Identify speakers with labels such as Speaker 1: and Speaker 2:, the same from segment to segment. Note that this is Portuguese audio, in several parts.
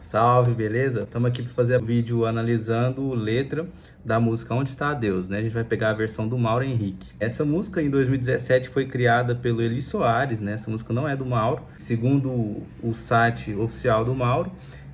Speaker 1: Salve, beleza? Estamos aqui para fazer um vídeo analisando letra da música Onde Está Deus, né? A gente vai pegar a versão do Mauro Henrique. Essa música em 2017 foi criada pelo Eli Soares, né? Essa música não é do Mauro. Segundo o site oficial do Mauro,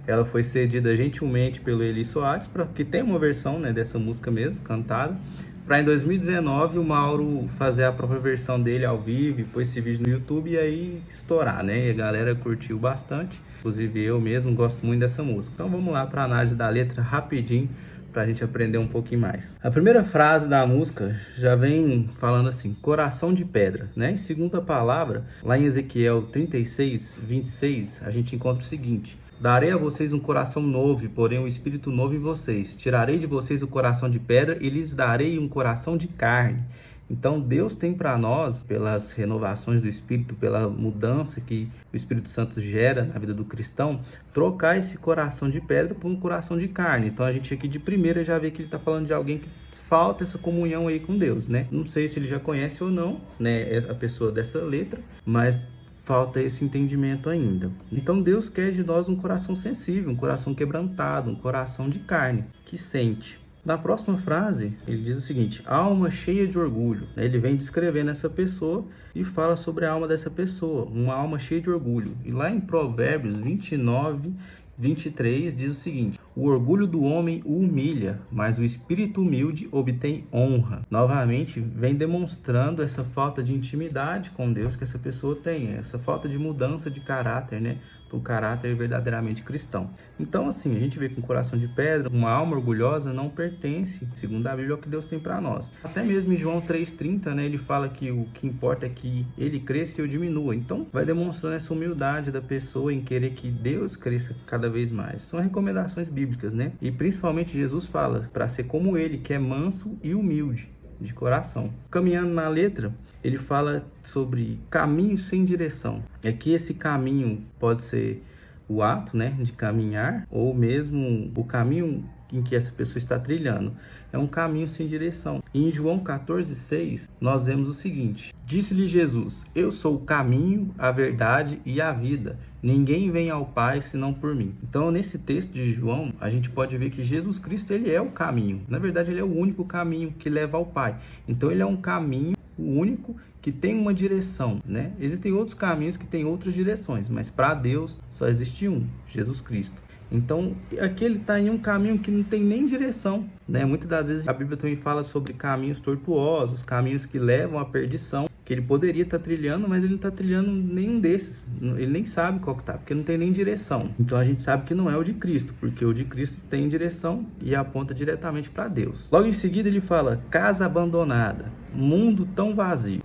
Speaker 1: ela foi cedida gentilmente pelo Eli Soares, que tem uma versão, né, dessa música mesmo, cantada. Para em 2019 o Mauro fazer a própria versão dele ao vivo, pôs esse vídeo no YouTube e aí estourar, né? E a galera curtiu bastante, inclusive eu mesmo gosto muito dessa música. Então vamos lá para a análise da letra rapidinho, para a gente aprender um pouquinho mais. A primeira frase da música já vem falando assim, coração de pedra, né? Em segunda palavra, lá em Ezequiel 36, 26, a gente encontra o seguinte: darei a vocês um coração novo, porém um espírito novo em vocês. Tirarei de vocês o coração de pedra e lhes darei um coração de carne. Então Deus tem para nós, pelas renovações do Espírito, pela mudança que o Espírito Santo gera na vida do cristão, trocar esse coração de pedra por um coração de carne. Então a gente aqui de primeira já vê que ele está falando de alguém que falta essa comunhão aí com Deus, né? Não sei se ele já conhece ou não, né, a pessoa dessa letra, mas falta esse entendimento ainda. Então Deus quer de nós um coração sensível, um coração quebrantado, um coração de carne, que sente. Na próxima frase, ele diz o seguinte, alma cheia de orgulho. Ele vem descrevendo essa pessoa e fala sobre a alma dessa pessoa, uma alma cheia de orgulho. E lá em Provérbios 29, 23 diz o seguinte, o orgulho do homem o humilha, mas o espírito humilde obtém honra. Novamente, vem demonstrando essa falta de intimidade com Deus que essa pessoa tem, essa falta de mudança de caráter, né? Para o caráter verdadeiramente cristão. Então, assim, a gente vê que um coração de pedra, uma alma orgulhosa não pertence, segundo a Bíblia, ao que Deus tem para nós. Até mesmo em João 3,30, né, ele fala que o que importa é que ele cresça e eu diminua. Então, vai demonstrando essa humildade da pessoa em querer que Deus cresça cada vez mais. São recomendações bíblicas, né? E principalmente Jesus fala para ser como ele, que é manso e humilde de coração. Caminhando na letra, ele fala sobre caminho sem direção. É que esse caminho pode ser o ato, né, de caminhar, ou mesmo o caminho em que essa pessoa está trilhando. É um caminho sem direção. E em João 14,6, nós vemos o seguinte: disse-lhe Jesus, eu sou o caminho, a verdade e a vida. Ninguém vem ao Pai senão por mim. Então, nesse texto de João, a gente pode ver que Jesus Cristo, ele é o caminho. Na verdade, ele é o único caminho que leva ao Pai. Então, ele é um caminho único que tem uma direção, né? Existem outros caminhos que têm outras direções, mas para Deus só existe um, Jesus Cristo. Então, aqui ele está em um caminho que não tem nem direção, né? Muitas das vezes a Bíblia também fala sobre caminhos tortuosos, caminhos que levam à perdição, que ele poderia estar trilhando, mas ele não está trilhando nenhum desses. Ele nem sabe qual que tá, porque não tem nem direção. Então a gente sabe que não é o de Cristo, porque o de Cristo tem direção e aponta diretamente para Deus. Logo em seguida ele fala, casa abandonada, mundo tão vazio.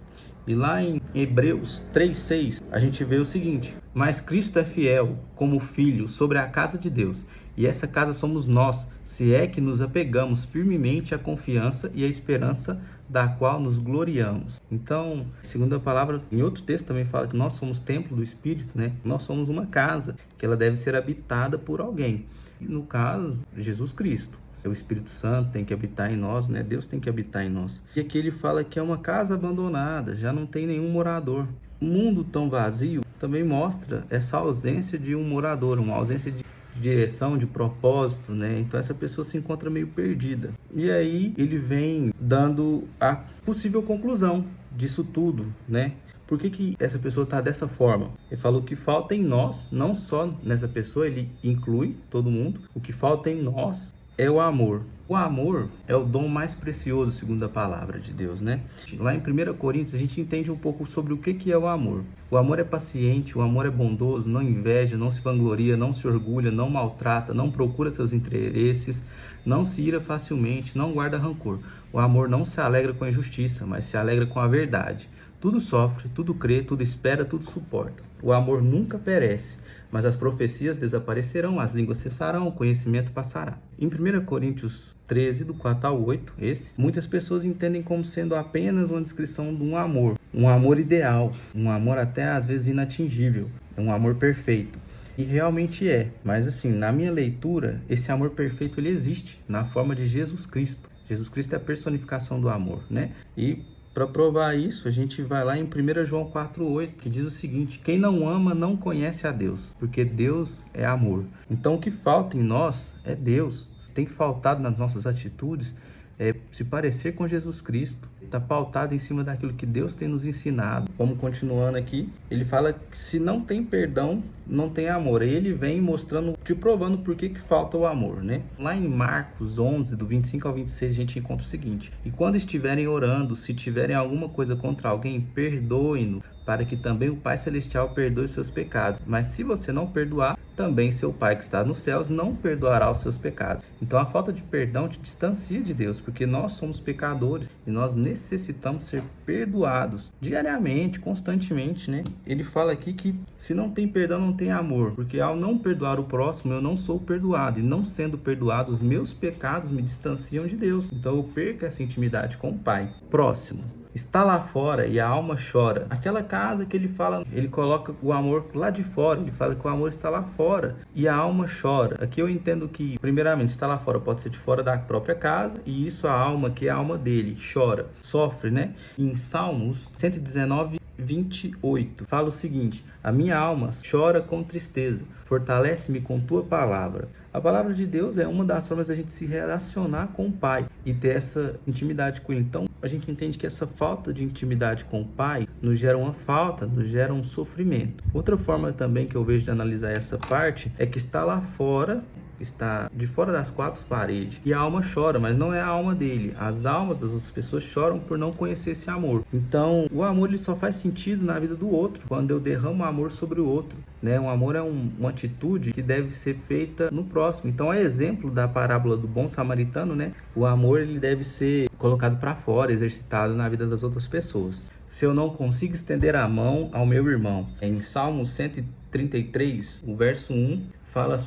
Speaker 1: E lá em Hebreus 3,6, a gente vê o seguinte, mas Cristo é fiel como filho sobre a casa de Deus, e essa casa somos nós, se é que nos apegamos firmemente à confiança e à esperança da qual nos gloriamos. Então, segundo a palavra, em outro texto também fala que nós somos templo do Espírito, né? Nós somos uma casa, que ela deve ser habitada por alguém. E no caso, Jesus Cristo. O Espírito Santo tem que habitar em nós, né? Deus tem que habitar em nós. E aqui ele fala que é uma casa abandonada, já não tem nenhum morador. Um mundo tão vazio também mostra essa ausência de um morador, uma ausência de direção, de propósito, né? Então essa pessoa se encontra meio perdida. E aí ele vem dando a possível conclusão disso tudo, né? Por que essa pessoa está dessa forma? Ele falou que falta em nós, não só nessa pessoa, ele inclui todo mundo. O que falta em nós é o amor. O amor é o dom mais precioso, segundo a palavra de Deus, né? Lá em 1 Coríntios, a gente entende um pouco sobre o que é o amor. O amor é paciente, o amor é bondoso, não inveja, não se vangloria, não se orgulha, não maltrata, não procura seus interesses, não se ira facilmente, não guarda rancor. O amor não se alegra com a injustiça, mas se alegra com a verdade. Tudo sofre, tudo crê, tudo espera, tudo suporta. O amor nunca perece, mas as profecias desaparecerão, as línguas cessarão, o conhecimento passará. Em 1 Coríntios 13, do 4 ao 8, muitas pessoas entendem como sendo apenas uma descrição de um amor ideal, um amor até às vezes inatingível, um amor perfeito. E realmente é, mas assim, na minha leitura, esse amor perfeito ele existe na forma de Jesus Cristo. Jesus Cristo é a personificação do amor, né? E Para provar isso, a gente vai lá em 1 João 4,8, que diz o seguinte: quem não ama não conhece a Deus, porque Deus é amor. Então o que falta em nós é Deus. Tem faltado nas nossas atitudes se parecer com Jesus Cristo. Está pautado em cima daquilo que Deus tem nos ensinado. Vamos continuando aqui. Ele fala que se não tem perdão, não tem amor. Aí ele vem mostrando, te provando por que falta o amor, né? Lá em Marcos 11, do 25 ao 26, a gente encontra o seguinte: e quando estiverem orando, se tiverem alguma coisa contra alguém, perdoem-no, para que também o Pai Celestial perdoe seus pecados. Mas se você não perdoar, também seu Pai que está nos céus não perdoará os seus pecados. Então a falta de perdão te distancia de Deus, porque nós somos pecadores e nós necessitamos ser perdoados diariamente, constantemente, né? Ele fala aqui que se não tem perdão, não tem amor, porque ao não perdoar o próximo, eu não sou perdoado, e não sendo perdoado, os meus pecados me distanciam de Deus. Então eu perco essa intimidade com o Pai. Próximo. Está lá fora e a alma chora. Aquela casa que ele fala, ele coloca o amor lá de fora. Ele fala que o amor está lá fora e a alma chora. Aqui eu entendo que, primeiramente, está lá fora pode ser de fora da própria casa, e isso a alma, que é a alma dele, chora, sofre, né? Em Salmos 119, 28, fala o seguinte: a minha alma chora com tristeza, fortalece-me com tua palavra. A palavra de Deus é uma das formas da gente se relacionar com o Pai e ter essa intimidade com Ele. Então, a gente entende que essa falta de intimidade com o Pai nos gera uma falta, nos gera um sofrimento. Outra forma também que eu vejo de analisar essa parte é que está lá fora, está de fora das quatro paredes, e a alma chora, mas não é a alma dele. As almas das outras pessoas choram por não conhecer esse amor. Então, o amor ele só faz sentido na vida do outro, quando eu derramo amor sobre o outro, né? Um amor é uma atitude que deve ser feita no próximo. Então, é exemplo da parábola do bom samaritano, né? O amor ele deve ser colocado para fora, exercitado na vida das outras pessoas. Se eu não consigo estender a mão ao meu irmão, em Salmo 133, o verso 1, fala: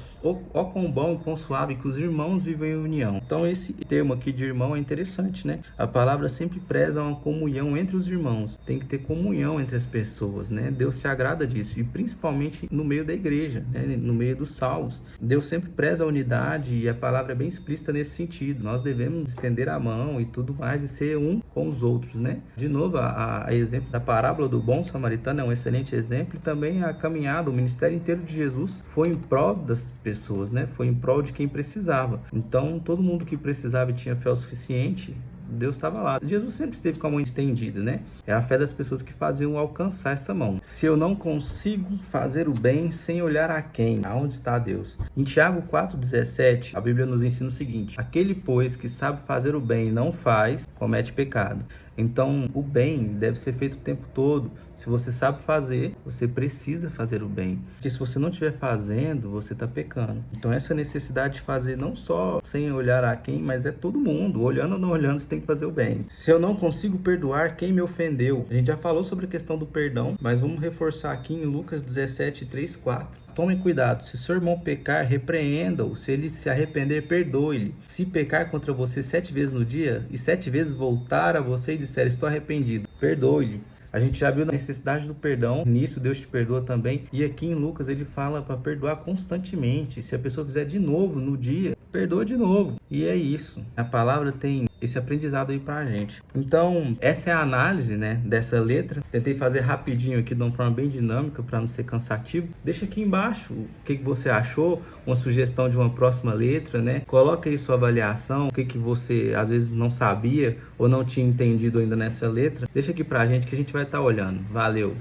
Speaker 1: ó quão bom e quão suave que os irmãos vivem em união. Então esse termo aqui de irmão é interessante, né? A palavra sempre preza uma comunhão entre os irmãos. Tem que ter comunhão entre as pessoas, né? Deus se agrada disso, e principalmente no meio da igreja, né? No meio dos salvos. Deus sempre preza a unidade, e a palavra é bem explícita nesse sentido. Nós devemos estender a mão e tudo mais e ser um com os outros, né? De novo, a exemplo da parábola do bom samaritano é um excelente exemplo, e também a caminhada, o ministério inteiro de Jesus foi em prol das pessoas, né? Foi em prol de quem precisava. Então, todo mundo que precisava e tinha fé o suficiente, Deus estava lá. Jesus sempre esteve com a mão estendida, né? É a fé das pessoas que faziam alcançar essa mão. Se eu não consigo fazer o bem sem olhar a quem, aonde está Deus? Em Tiago 4,17, a Bíblia nos ensina o seguinte: aquele, pois, que sabe fazer o bem e não faz, comete pecado. Então, o bem deve ser feito o tempo todo. Se você sabe fazer, você precisa fazer o bem. Porque se você não estiver fazendo, você está pecando. Então, essa necessidade de fazer não só sem olhar a quem, mas é todo mundo. Olhando ou não olhando, você tem que fazer o bem. Se eu não consigo perdoar quem me ofendeu, a gente já falou sobre a questão do perdão, mas vamos reforçar aqui em Lucas 17, 3, 4. Tomem cuidado, se seu irmão pecar, repreenda-o. Se ele se arrepender, perdoe-lhe. Se pecar contra você 7 vezes no dia, e 7 vezes voltar a você e disser: estou arrependido, perdoe-lhe. A gente já viu a necessidade do perdão, nisso Deus te perdoa também. E aqui em Lucas ele fala para perdoar constantemente. Se a pessoa fizer de novo no dia, perdoa de novo. E é isso. A palavra tem esse aprendizado aí pra gente. Então, essa é a análise, né, dessa letra. Tentei fazer rapidinho aqui de uma forma bem dinâmica para não ser cansativo. Deixa aqui embaixo o que você achou, uma sugestão de uma próxima letra, né? Coloca aí sua avaliação, o que você às vezes não sabia ou não tinha entendido ainda nessa letra. Deixa aqui pra gente que a gente vai estar olhando. Valeu!